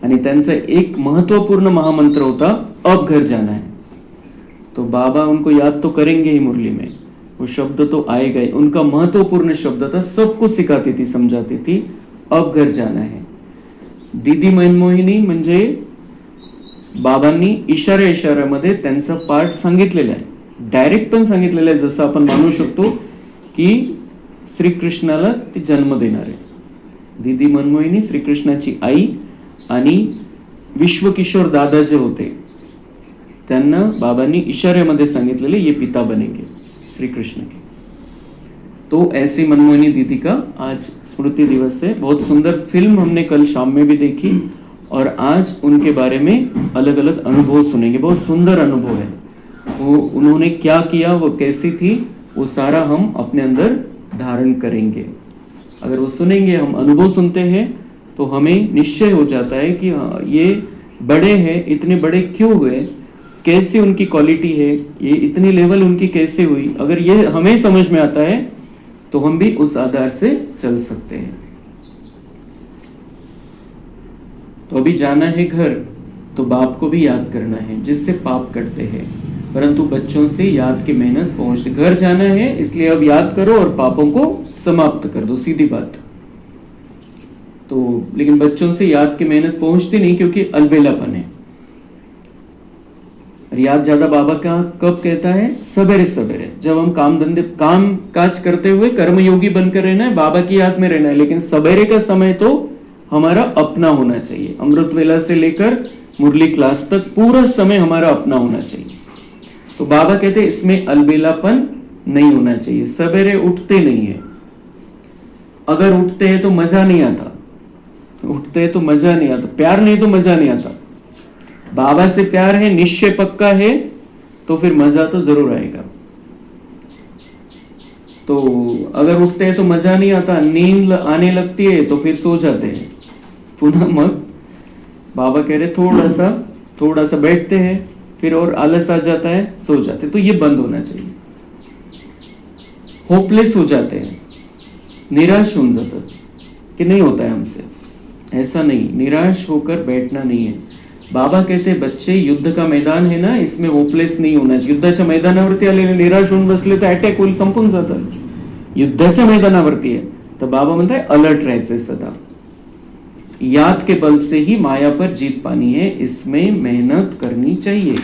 आणि त्यांचा एक महत्वपूर्ण महामंत्र होता अब घर जाना है। तो बाबा उनको याद तो करेंगे ही मुरली में, वो शब्द तो आएगा ही। उनका महत्वपूर्ण शब्द था, सबको सिखाती थी, समझाती थी, अब घर जाना है। दीदी मनमोहिनी म्हणजे बाबांनी इशारा इशाऱ्यामध्ये त्यांचा पार्ट सांगितलेला आहे, डायरेक्ट पण सांगितलेलं आहे। जसं आपण मानू शकतो की श्रीकृष्णाला ती जन्म देणार आहे। दीदी मनमोहिनी श्रीकृष्णाची आई, आणि विश्वकिशोर दादा जे होते त्यांना बाबांनी इशाऱ्यामध्ये सांगितलेले ये पिता बनेंगे श्री कृष्ण के। तो ऐसी मनमोहिनी दीदी का आज स्मृति दिवस है। बहुत सुंदर फिल्म हमने कल शाम में भी देखी, और आज उनके बारे में अलग अलग अनुभव सुनेंगे। बहुत सुंदर अनुभव है, वो उन्होंने क्या किया, वो कैसी थी, वो सारा हम अपने अंदर धारण करेंगे। अगर वो सुनेंगे, हम अनुभव सुनते हैं तो हमें निश्चय हो जाता है कि हाँ ये बड़े हैं, इतने बड़े क्यों हुए, कैसी उनकी क्वालिटी है, ये इतनी लेवल उनकी कैसे हुई। अगर ये हमें समझ में आता है तो हम भी उस आधार से चल सकते हैं। तो अभी जाना है घर तो बाप को भी याद करना है, जिससे पाप कटते हैं। परंतु बच्चों से याद की मेहनत पहुंचती। घर जाना है इसलिए अब याद करो और पापों को समाप्त कर दो, सीधी बात। तो लेकिन बच्चों से याद की मेहनत पहुंचती नहीं क्योंकि अलबेलापन है। याद ज्यादा बाबा का कब कहता है? सवेरे सवेरे, जब हम काम काज करते हुए कर्मयोगी बनकर रहना है, बाबा की याद में रहना है, लेकिन सवेरे का समय तो हमारा अपना होना चाहिए। अमृत वेला से लेकर मुरली क्लास तक पूरा समय हमारा अपना होना चाहिए। तो बाबा कहते हैं इसमें अलबेलापन नहीं होना चाहिए। सवेरे उठते नहीं है, अगर उठते हैं तो मजा नहीं आता, उठते हैं तो मजा नहीं आता, प्यार नहीं तो मजा नहीं आता। बाबा से प्यार है, निश्चय पक्का है, तो फिर मजा तो जरूर आएगा। तो अगर उठते हैं तो मजा नहीं आता, नींद आने लगती है, तो फिर सो जाते हैं पुनः मत। बाबा कह रहे थोड़ा सा बैठते हैं, फिर और आलस आ जाता है, सो जाते। तो ये बंद होना चाहिए। होपलेस हो जाते हैं, निराश होऊन जातात कि नहीं होता है हमसे, ऐसा नहीं, निराश होकर बैठना नहीं है। बाबा कहते बच्चे युद्ध का मैदान है ना, इसमें होपलेस नाही होना चाहिए। युद्धाच्या मैदानावरती आलेले निराश होऊन बसले तर अटॅक होईल, संपून जातं। युद्धाच्या मैदानावरती आहे तर बाबा म्हणताय अलर्ट राहायचंय सदा। याद के बल से ही माया पर जीत पानी है, इसमें मेहनत करनी चाहिए।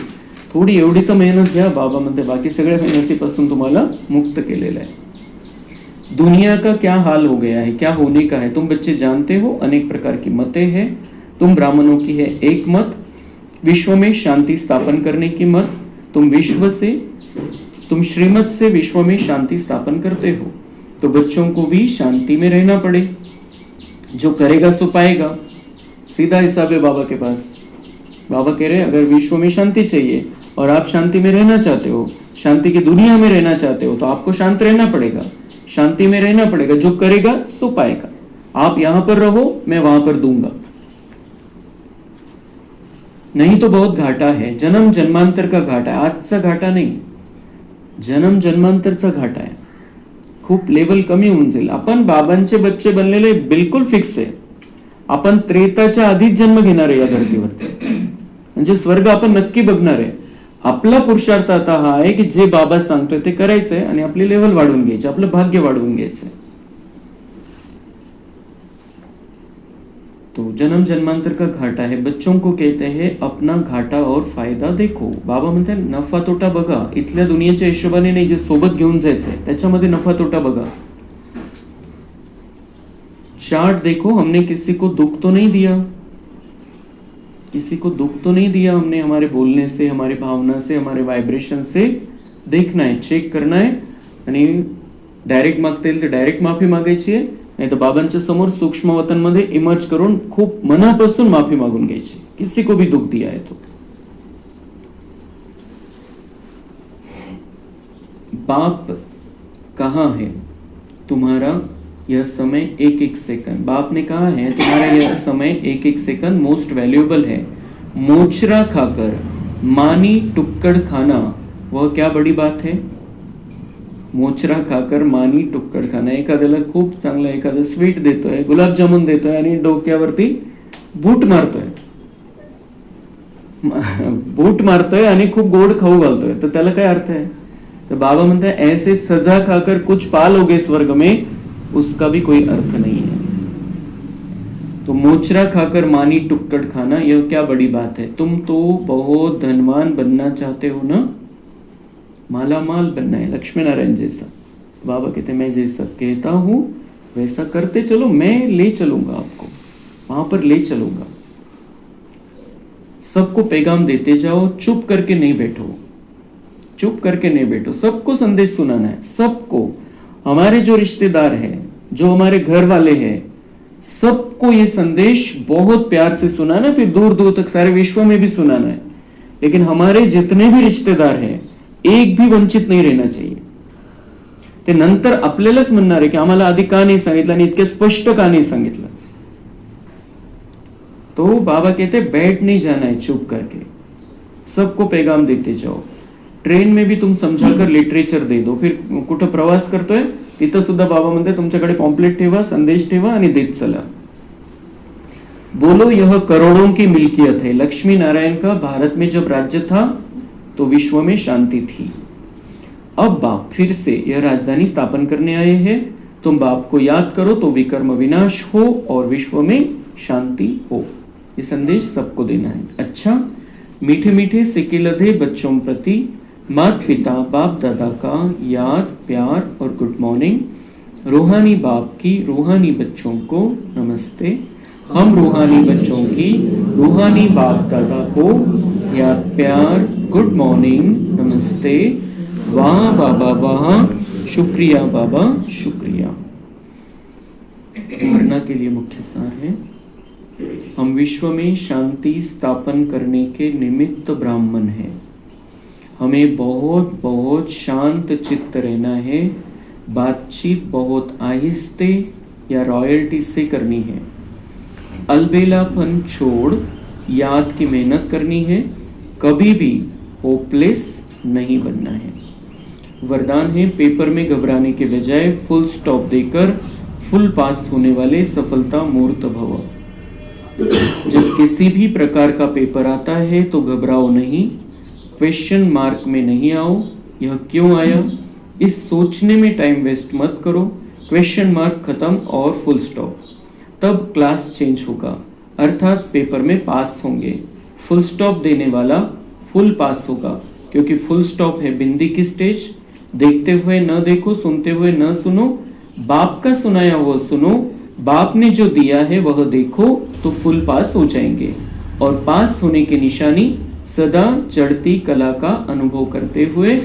थोडी एवढी तर मेहनत घ्या, बाबा म्हणते बाकी सगळ्या मेहनतीपासून तुम्हाला मुक्त केलेलं आहे। दुनिया का क्या हाल हो गया है, क्या होने का है, तुम बच्चे जानते हो। अनेक प्रकार की मतें हैं, तुम ब्राह्मणों की है एक मत, विश्व में शांति स्थापन करने की मत। तुम श्रीमत से विश्व में शांति स्थापन करते हो, तो बच्चों को भी शांति में रहना पड़े। जो करेगा सो पाएगा, सीधा हिसाब है बाबा के पास। बाबा कह रहे अगर विश्व में शांति चाहिए और आप शांति में रहना चाहते हो, शांति की दुनिया में रहना चाहते हो, तो आपको शांत रहना पड़ेगा, शांति में रहना पड़ेगा। जो करेगा सो पाएगा। आप यहां पर रहो, मैं वहां पर दूंगा, नहीं तो बहुत घाटा है। जन्म जन्मांतर का घाटा है, आजचा घाटा नहीं, जन्म जन्मांतरचा घाटा आहे। खूप लेवल कमी होऊन जाईल। आपण बाबांचे बच्चे बनलेले बिलकुल फिक्स आहे। आपण त्रेताच्या आधीच जन्म घेणार आहे या धर्तीवरती, म्हणजे स्वर्ग आपण नक्की बघणार आहे। आपला पुरुषार्थ आता हा आहे की जे बाबा सांगतोय ते करायचंय आणि आपली लेवल वाढवून घ्यायची, आपलं भाग्य वाढवून घ्यायचंय। तो जन्म जन्मांतर का घाटा है, बच्चों को कहते हैं अपना घाटा और फायदा देखो। बाबा म्हणते नफा तोटा बघा, इथल्या दुनियेच्या हिशोबाने नाही, जे सोबत घेऊन जायचंय त्याच्यामध्ये नफा तोटा बघा। चार्ट देखो, हमने किसी को दुख तो नहीं दिया, किसी को दुख तो नहीं दिया हमने, हमारे बोलने से, हमारी भावना से, हमारे वाइब्रेशन से देखना है, चेक करना है। आणि डायरेक्ट मागता येईल तर डायरेक्ट माफी मागायची आहे, नाही तर बाबांच्या समोर सूक्ष्म वतनमध्ये इमर्ज करून खूप मनापासून माफी मागून घ्यायची, किसी को भी दुख दिया है तो। बाप कहाँ है तुम्हारा यह समय एक एक सेकंड। बाप ने कहा है तुम्हारा यह समय एक एक सेकंड मोस्ट वैल्यूएबल है। मोचरा खाकर मानी टुक्कड़ खाना वह क्या बड़ी बात है। मोचरा खाकर मानी टुक्कड़ खाना, एखाद्याला खूप चांगलं एखादं स्वीट देतोय, गुलाबजामुन देतोय आणि डोक्यावरती बूट मारतोय आणि खूप गोड खाऊ घालतोय, तर त्याला काय अर्थ है। तो बाबा म्हणता है ऐसे सजा खाकर कुछ पालोगे स्वर्ग में, उसका भी कोई अर्थ नहीं है। तो मोचरा खाकर मानी टुक्कड़ खाना यह क्या बड़ी बात है। तुम तो बहुत धनवान बनना चाहते हो ना, माला माल बनना है, लक्ष्मी नारायण जैसा। बाबा कहते मैं जैसा कहता हूं वैसा करते चलो, मैं ले चलूंगा आपको, वहां पर ले चलूंगा। सबको पैगाम देते जाओ, चुप करके नहीं बैठो, चुप करके नहीं बैठो। सबको संदेश सुनाना है, सबको। हमारे जो रिश्तेदार हैं, जो हमारे घर वाले हैं, सबको ये संदेश बहुत प्यार से सुनाना, फिर दूर दूर तक सारे विश्व में भी सुनाना है। लेकिन हमारे जितने भी रिश्तेदार हैं, एक भी वंचित नहीं रहना चाहिए। ते नंतर आपल्यालाच म्हणणार आहे की आम्हाला आधी का नाही सांगितलं आणि इतके स्पष्ट का नहीं सांगितलं। तो बाबा कहते बैठ नहीं जाना है, चुप करके सबको पैगाम देते जाओ। ट्रेन में भी तुम समझाकर लिटरेचर दे दो। फिर कुठं प्रवास करतोय तिथं सुद्धा बाबा म्हणते तुमच्याकडे पॉम्पलेट ठेवा, संदेश ठेवा आणि देत चला। बोलो यह करोड़ों की मिल्कियत है। लक्ष्मी नारायण का भारत में जब राज्य था तो विश्व में शांति थी। अब बाप फिर से यह राजधानी स्थापन करने आए हैं, तुम बाप को याद करो तो विकर्म विनाश हो और विश्व में शांति हो। ये संदेश सबको देना है। अच्छा, मीठे मीठे सिक्के लदे बच्चों प्रति माता पिता बाप दादा का याद प्यार और गुड मॉर्निंग। रूहानी बाप की रूहानी बच्चों को नमस्ते। हम रूहानी बच्चों की रूहानी बाप दादा को याद प्यार गुड मॉर्निंग नमस्ते। वाह बाबा वाह, शुक्रिया बाबा शुक्रिया। धारणा के लिए मुख्य सार है, हम विश्व में शांति स्थापन करने के निमित्त ब्राह्मण हैं। हमें बहुत बहुत शांत चित्त रहना है। बातचीत बहुत आहिस्ते या रॉयल्टी से करनी है। अलबेलापन छोड़ याद की मेहनत करनी है। कभी भी होपलेस नहीं बनना है। वरदान है, पेपर में घबराने के बजाय फुल स्टॉप देकर फुल पास होने वाले सफलता मूर्त भव। जब किसी भी प्रकार का पेपर आता है तो घबराओ नहीं, क्वेश्चन मार्क में नहीं आओ, यह क्यों आया इस सोचने में टाइम वेस्ट मत करो। क्वेश्चन मार्क खत्म और फुल स्टॉप, तब क्लास चेंज होगा, अर्थात पेपर में पास होंगे। फुल स्टॉप देने वाला फुल पास होगा, क्योंकि फुल स्टॉप है बिंदी की स्टेज। देखते हुए न देखो, सुनते हुए न सुनो, बाप का सुनाया हुआ सुनो, बाप ने जो दिया है वह देखो, तो फुल पास हो जाएंगे। और पास होने की निशानी सदा चढ़ती कला का अनुभव करते हुए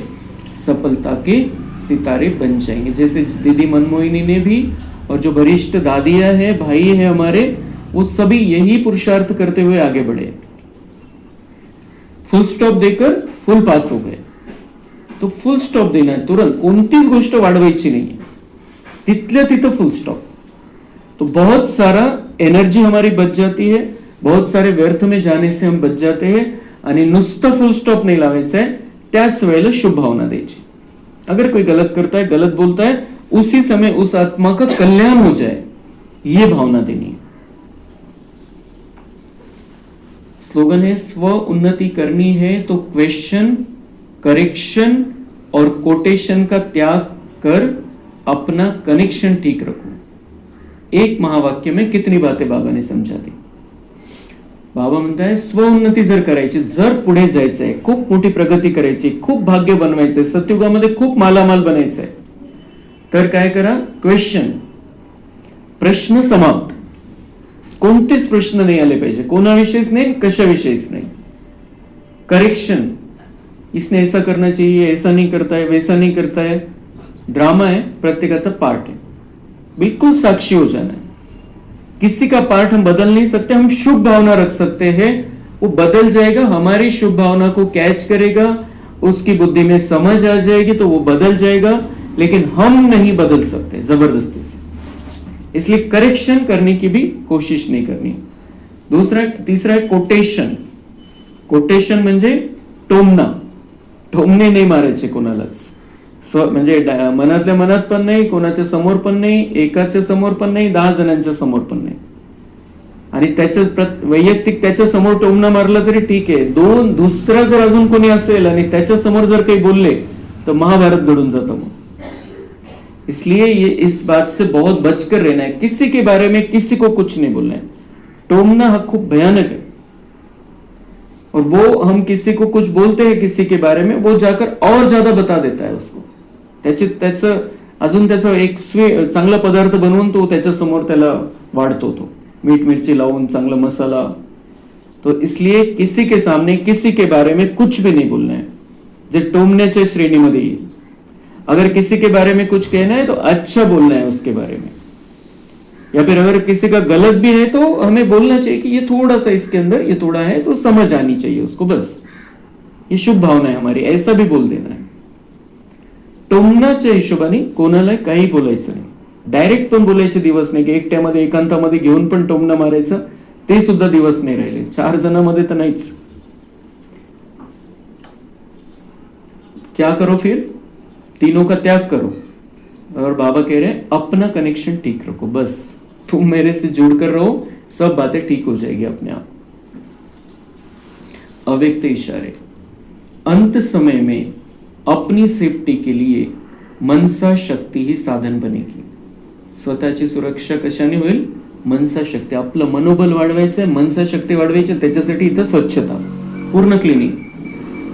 सफलता के सितारे बन जाएंगे। जैसे दीदी मनमोहिनी ने भी, और जो वरिष्ठ दादियां है भाई है हमारे, वो सभी यही पुरुषार्थ करते हुए आगे बढ़े। फुल स्टॉप देकर फुल पास हो गए। तो फुल स्टॉप देना है तुरंत, कोणतीच गोष्ट वाढवायची नाहीये, तिथल्या तिथं फुल स्टॉप। तो बहुत सारा एनर्जी हमारी बच जाती है, बहुत सारे व्यर्थ में जाने से हम बच जाते हैं। आणि नुसतं फुल स्टॉप नहीं लावायचं है, त्याच वेळेला शुभ भावना द्यायची। अगर कोई गलत करता है, गलत बोलता है, उसी समय उस आत्मा का कल्याण हो जाए, ये भावना देनी है। स्लोगन है, स्व उन्नति करनी है तो क्वेश्चन करेक्शन और कोटेशन का त्याग कर अपना कनेक्शन ठीक रखो। एक महावाक्य में कितनी बातें बाबा ने समझा दी। बाबा म्हणताय, स्व उन्नती जर करायची, जर पुढे जायचंय, खूप मोठी प्रगती करायची, खूप भाग्य बनवायचंय, सत्ययुगामध्ये खूप मालामाल बनायचंय, तर काय करा, क्वेश्चन प्रश्न समाप्त। कोणतेच प्रश्न नाही आले पाहिजे, कोणाविषयीच नाही, कशाविषयीच नाही। करेक्शन, इसने ऐसा करना चाहिए, ऐसा नहीं करता है, वैसा नहीं करता है, ड्रामा है, प्रत्येकाचा पार्ट है, बिल्कुल साक्षी हो जाना है। किसी का पार्ट हम बदल नहीं सकते, हम शुभ भावना रख सकते हैं, वो बदल जाएगा, हमारी शुभ भावना को कैच करेगा, उसकी बुद्धि में समझ आ जाएगी तो वो बदल जाएगा, लेकिन हम नहीं बदल सकते जबरदस्ती से। इसलिए करेक्शन करने की भी कोशिश नहीं करनी। तीसरा है कोटेशन। कोटेशन म्हणजे टोमना, टोमणे नाही मारायचे कोणालाच। म्हणजे मनातल्या मनात पण नाही, कोणाच्या समोर पण नाही, एकाच्या समोर पण नाही, 10 जणांच्या समोर पण नाही। आणि त्याच्या वैयक्तिक त्याच्या समोर टोमना मारला तरी ठीक आहे, दुसरा जर अजून कोणी असेल आणि त्याच्या समोर जर काही बोलले तर महाभारत घडून जातं मग। इसलिए ये इस बात से बहुत बचकर रहना है, किसी के बारे में किसी को कुछ नहीं बोलना है। टोमना खूब भयानक है, और वो हम किसी को कुछ बोलते हैं किसी के बारे में, वो जाकर और ज्यादा बता देता है उसको। अजून त्याचा एक चांगला पदार्थ बनवून तो त्याच्या समोर त्याला वाढतो, तो मीठ मिर्ची लावून चांगला मसाला। तो इसलिए किसी के सामने किसी के बारे में कुछ भी नहीं बोलना है, जे टोमण्याच्या श्रेणीमध्ये येईल। अगर किसी के बारे में कुछ कहना है तो अच्छा बोलना है उसके बारे में, या फिर अगर किसी का गलत भी है तो हमें बोलना चाहिए कि ये थोड़ा सा इसके अंदर ये थोड़ा है, तो समझ आनी चाहिए उसको, बस ये शुभ भावना है हमारी, ऐसा भी बोल देना है। टोमण्याच्या हिशोबाने कोणाला काही बोलायचं नाही, डायरेक्ट पण बोलायचे दिवस नाही, की एकट्यामध्ये एकांतामध्ये घेऊन पण टोमणं मारायचं, ते सुद्धा दिवस नाही राहिले, 4 जणांमध्ये तर नाहीच। क्या करो फिर, तीनों का त्याग करो, और बाबा कह रहे हैं अपना कनेक्शन ठीक रखो, बस तुम मेरे से जुड़कर रहो, सब बातें ठीक हो जाएगी अपने आप। अव्यक्त इशारे, अंत समय में अपनी सेफ्टी के लिए मनसा शक्ति ही साधन बनेगी। स्वतःची सुरक्षा कशाने होईल? मनसा शक्ती. आपलं मनोबल वाढवायचंय, मनसा शक्ती वाढवायची, त्याच्यासाठी इथं स्वच्छता, पूर्ण क्लीनिंग।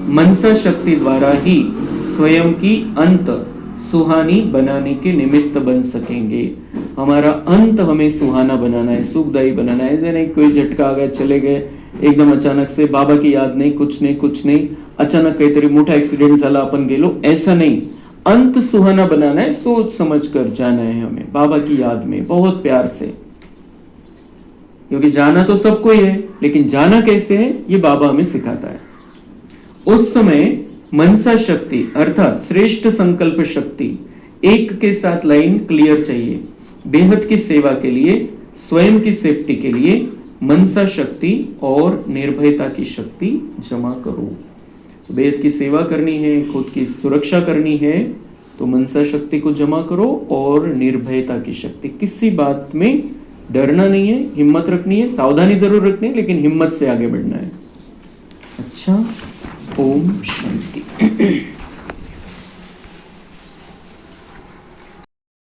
मनसा शक्ति द्वारा ही स्वयं की अंत सुहानी बनाने के निमित्त बन सकेंगे। हमारा अंत हमें सुहाना बनाना है, सुखदायी बनाना है। ऐसे नहीं कोई झटका आ गया, चले गए एकदम अचानक से, बाबा की याद नहीं, कुछ नहीं, अचानक काहीतरी मोठा ऍक्सिडेंट झाला, आपण गेलो, ऐसा नहीं। अंत सुहाना बनाना है, सोच समझ कर जाना है हमें बाबा की याद में, बहुत प्यार से। क्योंकि जाना तो सबको ही है, लेकिन जाना कैसे है ये बाबा हमें सिखाता है। उस समय मनसा शक्ति अर्थात श्रेष्ठ संकल्प शक्ति एक के साथ लाइन क्लियर चाहिए। बेहद की सेवा के लिए, स्वयं की सेफ्टी के लिए मनसा शक्ति और निर्भयता की शक्ति जमा करो। बेहद की सेवा करनी है, खुद की सुरक्षा करनी है, तो मनसा शक्ति को जमा करो और निर्भयता की शक्ति। किसी बात में डरना नहीं है, हिम्मत रखनी है, सावधानी जरूर रखनी है, लेकिन हिम्मत से आगे बढ़ना है। अच्छा, ओम शांति।